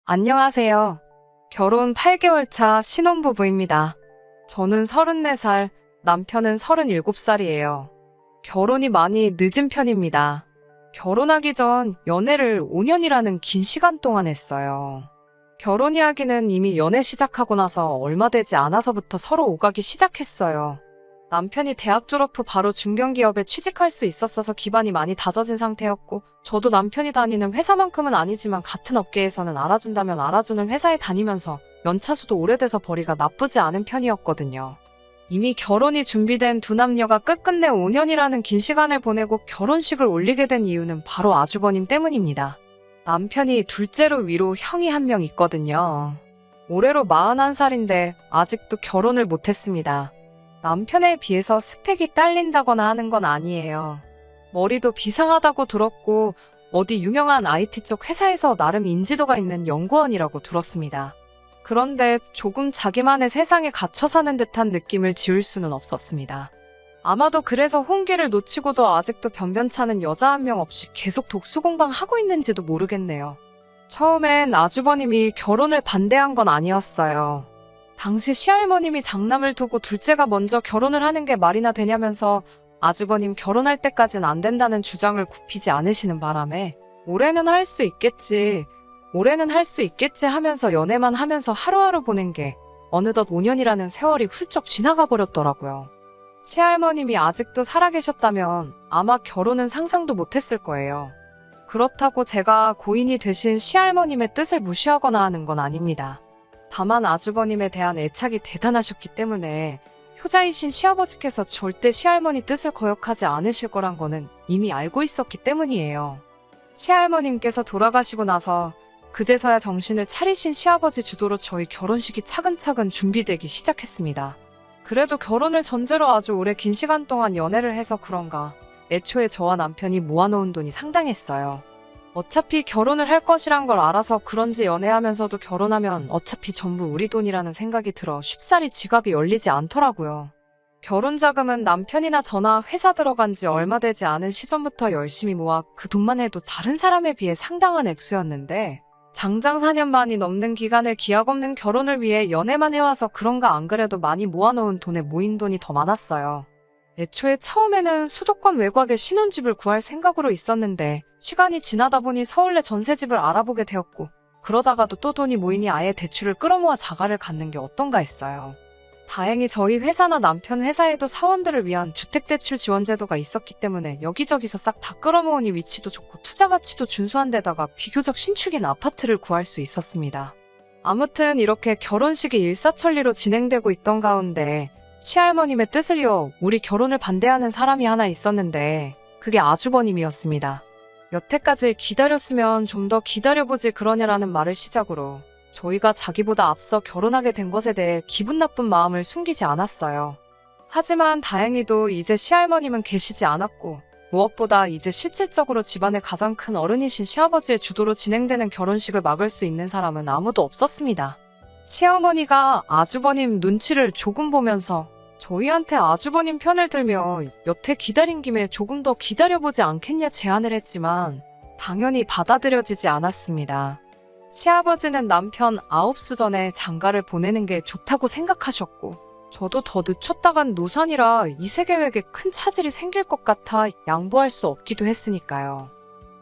안녕하세요. 결혼 8개월 차 신혼부부입니다. 저는 34살, 남편은 37살이에요. 결혼이 많이 늦은 편입니다. 결혼하기 전 연애를 5년이라는 긴 시간 동안 했어요. 결혼 이야기는 이미 연애 시작하고 나서 얼마 되지 않아서부터 서로 오가기 시작했어요. 남편이 대학 졸업 후 바로 중견기업에 취직할 수 있었어서 기반이 많이 다져진 상태였고, 저도 남편이 다니는 회사만큼은 아니지만 같은 업계에서는 알아준다면 알아주는 회사에 다니면서 연차수도 오래돼서 벌이가 나쁘지 않은 편이었거든요. 이미 결혼이 준비된 두 남녀가 끝끝내 5년이라는 긴 시간을 보내고 결혼식을 올리게 된 이유는 바로 아주버님 때문입니다. 남편이 둘째로 위로 형이 한 명 있거든요. 올해로 41살인데 아직도 결혼을 못했습니다. 남편에 비해서 스펙이 딸린다거나 하는 건 아니에요. 머리도 비상하다고 들었고 어디 유명한 IT 쪽 회사에서 나름 인지도가 있는 연구원이라고 들었습니다. 그런데 조금 자기만의 세상에 갇혀 사는 듯한 느낌을 지울 수는 없었습니다. 아마도 그래서 홍기를 놓치고도 아직도 변변찮은 여자 한 명 없이 계속 독수공방하고 있는지도 모르겠네요. 처음엔 아주버님이 결혼을 반대한 건 아니었어요. 당시 시할머님이 장남을 두고 둘째가 먼저 결혼을 하는 게 말이나 되냐면서 아주버님 결혼할 때까진 안 된다는 주장을 굽히지 않으시는 바람에 올해는 할 수 있겠지 하면서 연애만 하면서 하루하루 보낸 게 어느덧 5년이라는 세월이 훌쩍 지나가 버렸더라고요. 시할머님이 아직도 살아계셨다면 아마 결혼은 상상도 못했을 거예요. 그렇다고 제가 고인이 되신 시할머님의 뜻을 무시하거나 하는 건 아닙니다. 다만 아주버님에 대한 애착이 대단하셨기 때문에 효자이신 시아버지께서 절대 시할머니 뜻을 거역하지 않으실 거란 거는 이미 알고 있었기 때문이에요. 시할머님께서 돌아가시고 나서 그제서야 정신을 차리신 시아버지 주도로 저희 결혼식이 차근차근 준비되기 시작했습니다. 그래도 결혼을 전제로 아주 오래 긴 시간 동안 연애를 해서 그런가 애초에 저와 남편이 모아놓은 돈이 상당했어요. 어차피 결혼을 할 것이란 걸 알아서 그런지 연애하면서도 결혼하면 어차피 전부 우리 돈이라는 생각이 들어 쉽사리 지갑이 열리지 않더라고요. 결혼 자금은 남편이나 저나 회사 들어간 지 얼마 되지 않은 시점부터 열심히 모아 그 돈만 해도 다른 사람에 비해 상당한 액수였는데 장장 4년 만이 넘는 기간을 기약 없는 결혼을 위해 연애만 해와서 그런가 안 그래도 많이 모아놓은 돈에 모인 돈이 더 많았어요. 애초에 처음에는 수도권 외곽에 신혼집을 구할 생각으로 있었는데 시간이 지나다 보니 서울에 전세집을 알아보게 되었고 그러다가도 또 돈이 모이니 아예 대출을 끌어모아 자가를 갖는 게 어떤가 했어요. 다행히 저희 회사나 남편 회사에도 사원들을 위한 주택대출 지원 제도가 있었기 때문에 여기저기서 싹 다 끌어모으니 위치도 좋고 투자 가치도 준수한 데다가 비교적 신축인 아파트를 구할 수 있었습니다. 아무튼 이렇게 결혼식이 일사천리로 진행되고 있던 가운데 시할머님의 뜻을 이어 우리 결혼을 반대하는 사람이 하나 있었는데 그게 아주버님이었습니다. 여태까지 기다렸으면 좀 더 기다려보지 그러냐라는 말을 시작으로 저희가 자기보다 앞서 결혼하게 된 것에 대해 기분 나쁜 마음을 숨기지 않았어요. 하지만 다행히도 이제 시할머님은 계시지 않았고 무엇보다 이제 실질적으로 집안의 가장 큰 어른이신 시아버지의 주도로 진행되는 결혼식을 막을 수 있는 사람은 아무도 없었습니다. 시어머니가 아주버님 눈치를 조금 보면서 저희한테 아주버님 편을 들며 여태 기다린 김에 조금 더 기다려보지 않겠냐 제안을 했지만 당연히 받아들여지지 않았습니다. 시아버지는 남편 9수 전에 장가를 보내는 게 좋다고 생각하셨고 저도 더 늦췄다간 노산이라 이세 계획에 큰 차질이 생길 것 같아 양보할 수 없기도 했으니까요.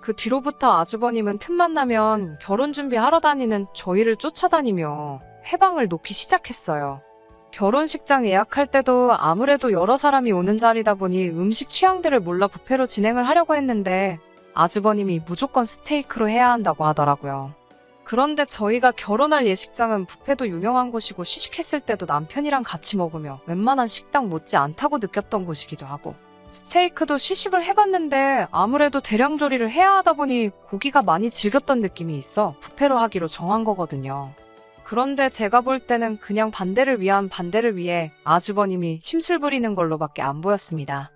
그 뒤로부터 아주버님은 틈만 나면 결혼 준비하러 다니는 저희를 쫓아다니며 해방을 놓기 시작했어요. 결혼식장 예약할 때도 아무래도 여러 사람이 오는 자리다 보니 음식 취향들을 몰라 뷔페로 진행을 하려고 했는데 아주버님이 무조건 스테이크로 해야 한다고 하더라고요. 그런데 저희가 결혼할 예식장은 뷔페도 유명한 곳이고 시식했을 때도 남편이랑 같이 먹으며 웬만한 식당 못지 않다고 느꼈던 곳이기도 하고 스테이크도 시식을 해봤는데 아무래도 대량 조리를 해야 하다 보니 고기가 많이 질겼던 느낌이 있어 뷔페로 하기로 정한 거거든요. 그런데 제가 볼 때는 그냥 반대를 위한 반대를 위해 아주버님이 심술 부리는 걸로밖에 안 보였습니다.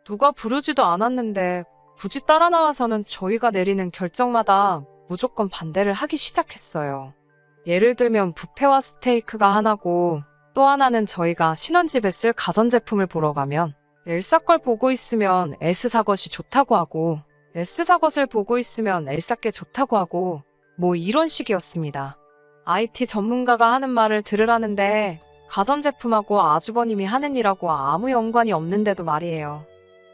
누가 부르지도 않았는데 굳이 따라 나와서는 저희가 내리는 결정마다 무조건 반대를 하기 시작했어요. 예를 들면 뷔페와 스테이크가 하나고 또 하나는 저희가 신혼집에 쓸 가전제품을 보러 가면 엘사 걸 보고 있으면 S사 것이 좋다고 하고 S사 것을 보고 있으면 L사 게 좋다고 하고 뭐 이런 식이었습니다. IT 전문가가 하는 말을 들으라는데 가전제품하고 아주버님이 하는 일하고 아무 연관이 없는데도 말이에요.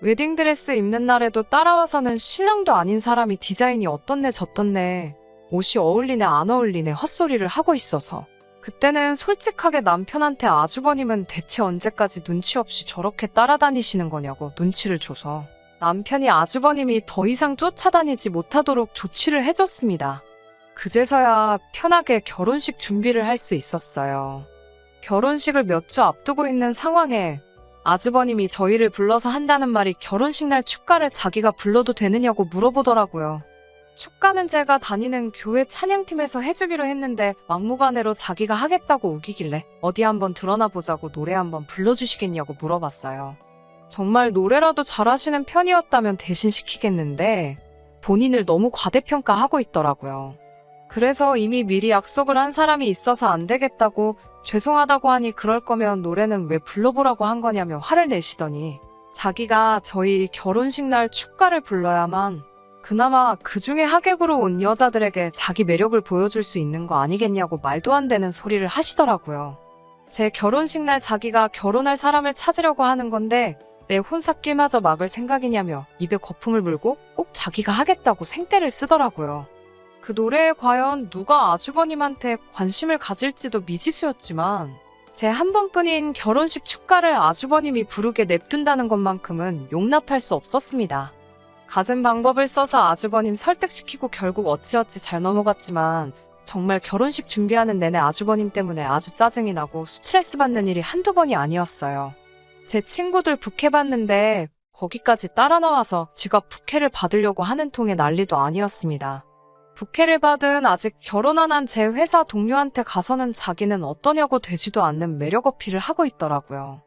웨딩드레스 입는 날에도 따라와서는 신랑도 아닌 사람이 디자인이 어떻네 저떻네, 옷이 어울리네 안 어울리네 헛소리를 하고 있어서 그때는 솔직하게 남편한테 아주버님은 대체 언제까지 눈치 없이 저렇게 따라다니시는 거냐고 눈치를 줘서 남편이 아주버님이 더 이상 쫓아다니지 못하도록 조치를 해줬습니다. 그제서야 편하게 결혼식 준비를 할 수 있었어요. 결혼식을 몇 주 앞두고 있는 상황에 아주버님이 저희를 불러서 한다는 말이 결혼식 날 축가를 자기가 불러도 되느냐고 물어보더라고요. 축가는 제가 다니는 교회 찬양팀에서 해주기로 했는데 막무가내로 자기가 하겠다고 우기길래 어디 한번 드러나 보자고 노래 한번 불러주시겠냐고 물어봤어요. 정말 노래라도 잘하시는 편이었다면 대신 시키겠는데 본인을 너무 과대평가하고 있더라고요. 그래서 이미 미리 약속을 한 사람이 있어서 안 되겠다고 죄송하다고 하니 그럴 거면 노래는 왜 불러보라고 한 거냐며 화를 내시더니 자기가 저희 결혼식 날 축가를 불러야만 그나마 그 중에 하객으로 온 여자들에게 자기 매력을 보여줄 수 있는 거 아니겠냐고 말도 안 되는 소리를 하시더라고요. 제 결혼식 날 자기가 결혼할 사람을 찾으려고 하는 건데 내 혼삿길마저 막을 생각이냐며 입에 거품을 물고 꼭 자기가 하겠다고 생떼를 쓰더라고요. 그 노래에 과연 누가 아주버님한테 관심을 가질지도 미지수였지만 제 한 번뿐인 결혼식 축가를 아주버님이 부르게 냅둔다는 것만큼은 용납할 수 없었습니다. 갖은 방법을 써서 아주버님 설득시키고 결국 어찌어찌 잘 넘어갔지만 정말 결혼식 준비하는 내내 아주버님 때문에 아주 짜증이 나고 스트레스 받는 일이 한두 번이 아니었어요. 제 친구들 부케 받는데 거기까지 따라 나와서 지가 부케를 받으려고 하는 통에 난리도 아니었습니다. 부케를 받은 아직 결혼 안 한 제 회사 동료한테 가서는 자기는 어떠냐고 되지도 않는 매력 어필을 하고 있더라고요.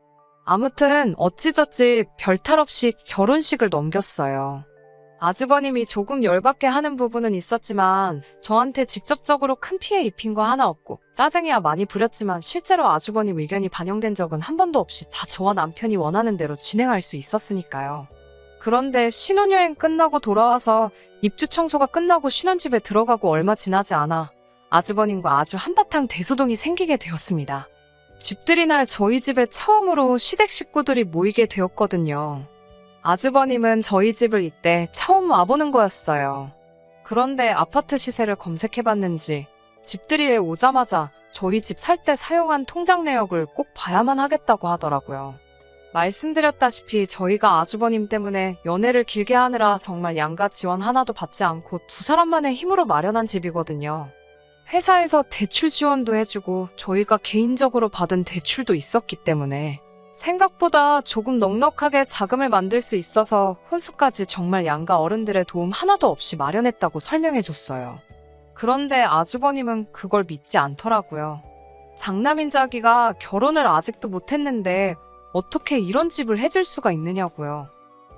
아무튼 어찌저찌 별탈 없이 결혼식을 넘겼어요. 아주버님이 조금 열받게 하는 부분은 있었지만 저한테 직접적으로 큰 피해 입힌 거 하나 없고 짜증이야 많이 부렸지만 실제로 아주버님 의견이 반영된 적은 한 번도 없이 다 저와 남편이 원하는 대로 진행할 수 있었으니까요. 그런데 신혼여행 끝나고 돌아와서 입주 청소가 끝나고 신혼집에 들어가고 얼마 지나지 않아 아주버님과 아주 한바탕 대소동이 생기게 되었습니다. 집들이 날 저희 집에 처음으로 시댁 식구들이 모이게 되었거든요. 아주버님은 저희 집을 이때 처음 와보는 거였어요. 그런데 아파트 시세를 검색해봤는지 집들이에 오자마자 저희 집 살 때 사용한 통장 내역을 꼭 봐야만 하겠다고 하더라고요. 말씀드렸다시피 저희가 아주버님 때문에 연애를 길게 하느라 정말 양가 지원 하나도 받지 않고 두 사람만의 힘으로 마련한 집이거든요. 회사에서 대출 지원도 해주고 저희가 개인적으로 받은 대출도 있었기 때문에 생각보다 조금 넉넉하게 자금을 만들 수 있어서 혼수까지 정말 양가 어른들의 도움 하나도 없이 마련했다고 설명해줬어요. 그런데 아주버님은 그걸 믿지 않더라고요. 장남인 자기가 결혼을 아직도 못했는데 어떻게 이런 집을 해줄 수가 있느냐고요.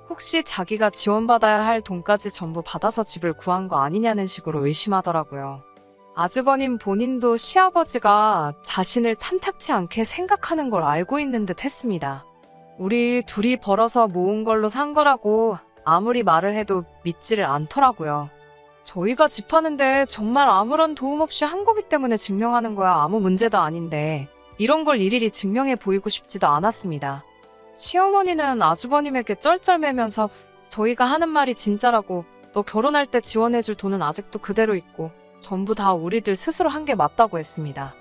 혹시 자기가 지원받아야 할 돈까지 전부 받아서 집을 구한 거 아니냐는 식으로 의심하더라고요. 아주버님 본인도 시아버지가 자신을 탐탁치 않게 생각하는 걸 알고 있는 듯 했습니다. 우리 둘이 벌어서 모은 걸로 산 거라고 아무리 말을 해도 믿지를 않더라고요. 저희가 집 하는데 정말 아무런 도움 없이 한 거기 때문에 증명하는 거야 아무 문제도 아닌데 이런 걸 일일이 증명해 보이고 싶지도 않았습니다. 시어머니는 아주버님에게 쩔쩔매면서 저희가 하는 말이 진짜라고 너 결혼할 때 지원해줄 돈은 아직도 그대로 있고 전부 다 우리들 스스로 한 게 맞다고 했습니다.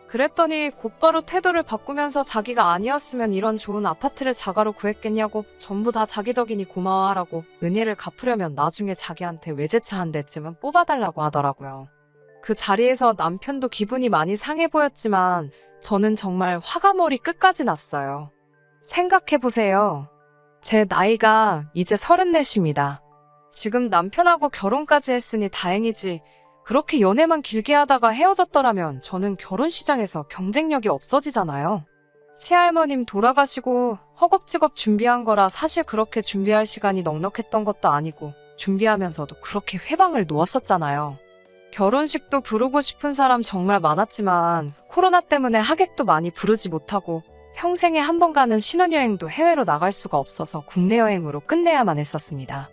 그랬더니 곧바로 태도를 바꾸면서 자기가 아니었으면 이런 좋은 아파트를 자가로 구했겠냐고 전부 다 자기 덕이니 고마워하라고 은혜를 갚으려면 나중에 자기한테 외제차 한 대쯤은 뽑아달라고 하더라고요. 그 자리에서 남편도 기분이 많이 상해 보였지만 저는 정말 화가 머리 끝까지 났어요. 생각해보세요. 제 나이가 이제 34입니다. 지금 남편하고 결혼까지 했으니 다행이지 그렇게 연애만 길게 하다가 헤어졌더라면 저는 결혼 시장에서 경쟁력이 없어지잖아요. 시할머님 돌아가시고 허겁지겁 준비한 거라 사실 그렇게 준비할 시간이 넉넉했던 것도 아니고 준비하면서도 그렇게 회방을 놓았었잖아요. 결혼식도 부르고 싶은 사람 정말 많았지만 코로나 때문에 하객도 많이 부르지 못하고 평생에 한 번 가는 신혼여행도 해외로 나갈 수가 없어서 국내 여행으로 끝내야만 했었습니다.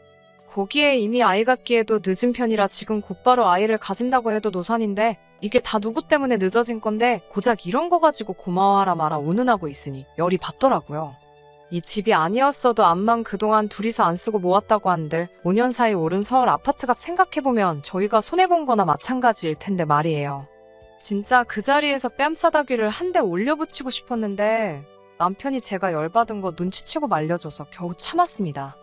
거기에 이미 아이 갖기에도 늦은 편이라 지금 곧바로 아이를 가진다고 해도 노산인데 이게 다 누구 때문에 늦어진 건데 고작 이런 거 가지고 고마워하라 마라 운운하고 있으니 열이 받더라고요. 이 집이 아니었어도 암만 그동안 둘이서 안 쓰고 모았다고 한들 5년 사이 오른 서울 아파트값 생각해보면 저희가 손해본 거나 마찬가지일 텐데 말이에요. 진짜 그 자리에서 뺨싸다귀를 한 대 올려붙이고 싶었는데 남편이 제가 열받은 거 눈치채고 말려줘서 겨우 참았습니다.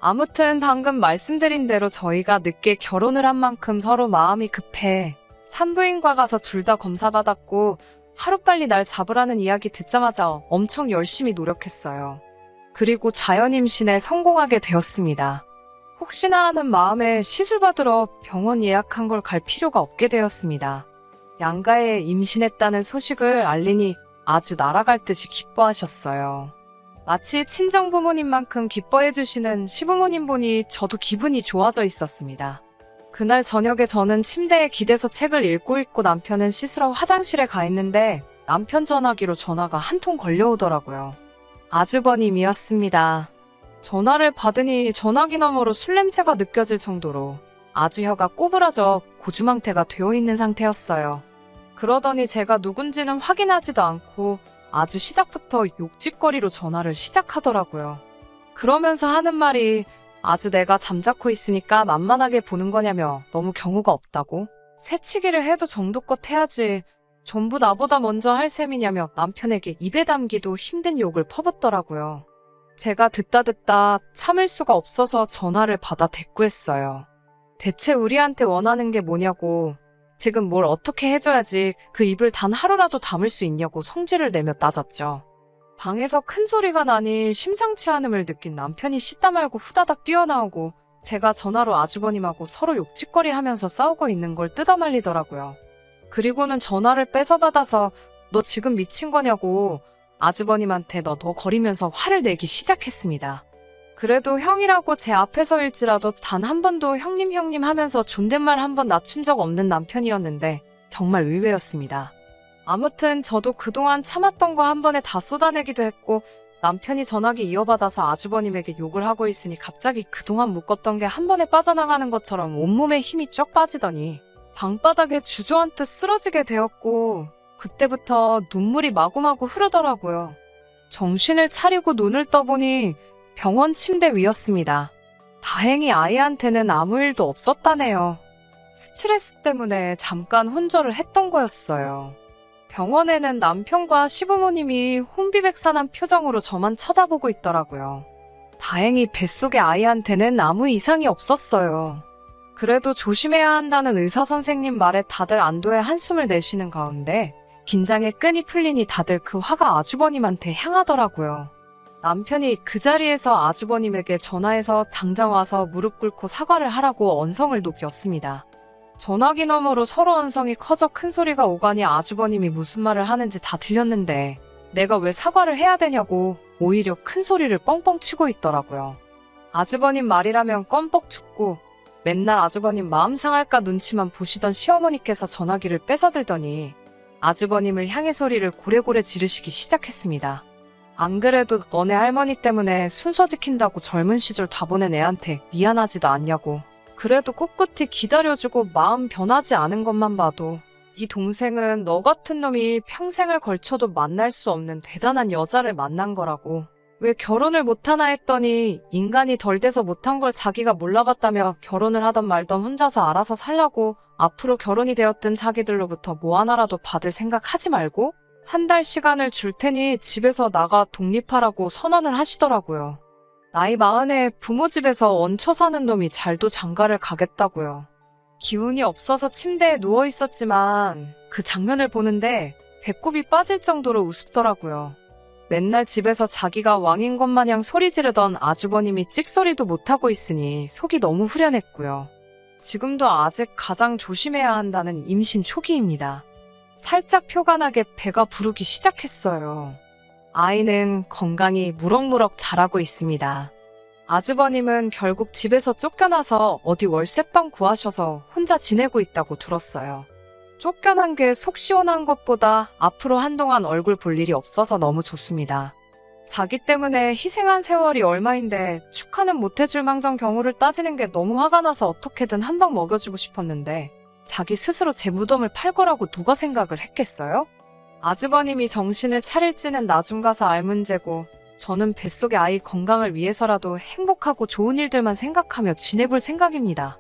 아무튼 방금 말씀드린 대로 저희가 늦게 결혼을 한 만큼 서로 마음이 급해 산부인과 가서 둘 다 검사받았고 하루빨리 날 잡으라는 이야기 듣자마자 엄청 열심히 노력했어요. 그리고 자연임신에 성공하게 되었습니다. 혹시나 하는 마음에 시술받으러 병원 예약한 걸 갈 필요가 없게 되었습니다. 양가에 임신했다는 소식을 알리니 아주 날아갈 듯이 기뻐하셨어요. 마치 친정부모님만큼 기뻐해주시는 시부모님 보니 저도 기분이 좋아져 있었습니다. 그날 저녁에 저는 침대에 기대서 책을 읽고 있고 남편은 씻으러 화장실에 가 있는데 남편 전화기로 전화가 한 통 걸려오더라고요. 아주버님이었습니다. 전화를 받으니 전화기 너머로 술 냄새가 느껴질 정도로 아주 혀가 꼬부라져 고주망태가 되어 있는 상태였어요. 그러더니 제가 누군지는 확인하지도 않고 아주 시작부터 욕짓거리로 전화를 시작하더라고요. 그러면서 하는 말이 아주 내가 잠자코 있으니까 만만하게 보는 거냐며 너무 경우가 없다고 새치기를 해도 정도껏 해야지 전부 나보다 먼저 할 셈이냐며 남편에게 입에 담기도 힘든 욕을 퍼붓더라고요. 제가 듣다 참을 수가 없어서 전화를 받아 대꾸했어요. 대체 우리한테 원하는 게 뭐냐고 지금 뭘 어떻게 해줘야지 그 입을 단 하루라도 담을 수 있냐고 성질을 내며 따졌죠. 방에서 큰 소리가 나니 심상치 않음을 느낀 남편이 씻다 말고 후다닥 뛰어나오고 제가 전화로 아주버님하고 서로 욕짓거리 하면서 싸우고 있는 걸 뜯어말리더라고요. 그리고는 전화를 뺏어받아서 너 지금 미친 거냐고 아주버님한테 너 거리면서 화를 내기 시작했습니다. 그래도 형이라고 제 앞에서일지라도 단 한 번도 형님 하면서 존댓말 한 번 낮춘 적 없는 남편이었는데 정말 의외였습니다. 아무튼 저도 그동안 참았던 거 한 번에 다 쏟아내기도 했고 남편이 전화기 이어받아서 아주버님에게 욕을 하고 있으니 갑자기 그동안 묶었던 게 한 번에 빠져나가는 것처럼 온몸에 힘이 쫙 빠지더니 방바닥에 주저앉듯 쓰러지게 되었고 그때부터 눈물이 마구마구 흐르더라고요. 정신을 차리고 눈을 떠보니 병원 침대 위였습니다. 다행히 아이한테는 아무 일도 없었다네요. 스트레스 때문에 잠깐 혼절을 했던 거였어요. 병원에는 남편과 시부모님이 혼비백산한 표정으로 저만 쳐다보고 있더라고요. 다행히 뱃속의 아이한테는 아무 이상이 없었어요. 그래도 조심해야 한다는 의사 선생님 말에 다들 안도의 한숨을 내쉬는 가운데 긴장의 끈이 풀리니 다들 그 화가 아주버님한테 향하더라고요. 남편이 그 자리에서 아주버님에게 전화해서 당장 와서 무릎 꿇고 사과를 하라고 언성을 높였습니다. 전화기 너머로 서로 언성이 커져 큰 소리가 오가니 아주버님이 무슨 말을 하는지 다 들렸는데 내가 왜 사과를 해야 되냐고 오히려 큰 소리를 뻥뻥 치고 있더라고요. 아주버님 말이라면 껌뻑 죽고 맨날 아주버님 마음 상할까 눈치만 보시던 시어머니께서 전화기를 뺏어들더니 아주버님을 향해 소리를 고래고래 지르시기 시작했습니다. 안 그래도 너네 할머니 때문에 순서 지킨다고 젊은 시절 다 보낸 애한테 미안하지도 않냐고. 그래도 꿋꿋이 기다려주고 마음 변하지 않은 것만 봐도 네 동생은 너 같은 놈이 평생을 걸쳐도 만날 수 없는 대단한 여자를 만난 거라고. 왜 결혼을 못하나 했더니 인간이 덜 돼서 못한 걸 자기가 몰라봤다며 결혼을 하던 말던 혼자서 알아서 살라고 앞으로 결혼이 되었든 자기들로부터 뭐 하나라도 받을 생각 하지 말고 한 달 시간을 줄 테니 집에서 나가 독립하라고 선언을 하시더라고요. 나이 40에 부모 집에서 얹혀 사는 놈이 잘도 장가를 가겠다고요. 기운이 없어서 침대에 누워 있었지만 그 장면을 보는데 배꼽이 빠질 정도로 우습더라고요. 맨날 집에서 자기가 왕인 것 마냥 소리 지르던 아주버님이 찍소리도 못하고 있으니 속이 너무 후련했고요. 지금도 아직 가장 조심해야 한다는 임신 초기입니다. 살짝 표가 나게 배가 부르기 시작했어요. 아이는 건강히 무럭무럭 자라고 있습니다. 아주버님은 결국 집에서 쫓겨나서 어디 월세방 구하셔서 혼자 지내고 있다고 들었어요. 쫓겨난 게 속 시원한 것보다 앞으로 한동안 얼굴 볼 일이 없어서 너무 좋습니다. 자기 때문에 희생한 세월이 얼마인데 축하는 못해줄 망정 경우를 따지는 게 너무 화가 나서 어떻게든 한 방 먹여주고 싶었는데 자기 스스로 제 무덤을 팔 거라고 누가 생각을 했겠어요? 아주버님이 정신을 차릴지는 나중 가서 알 문제고 저는 뱃속의 아이 건강을 위해서라도 행복하고 좋은 일들만 생각하며 지내볼 생각입니다.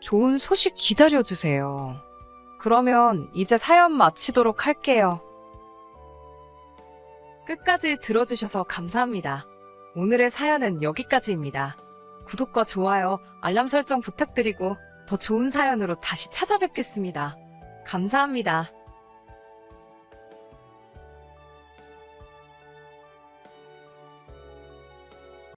좋은 소식 기다려주세요. 그러면 이제 사연 마치도록 할게요. 끝까지 들어주셔서 감사합니다. 오늘의 사연은 여기까지입니다. 구독과 좋아요, 알람 설정 부탁드리고 더 좋은 사연으로 다시 찾아뵙겠습니다. 감사합니다.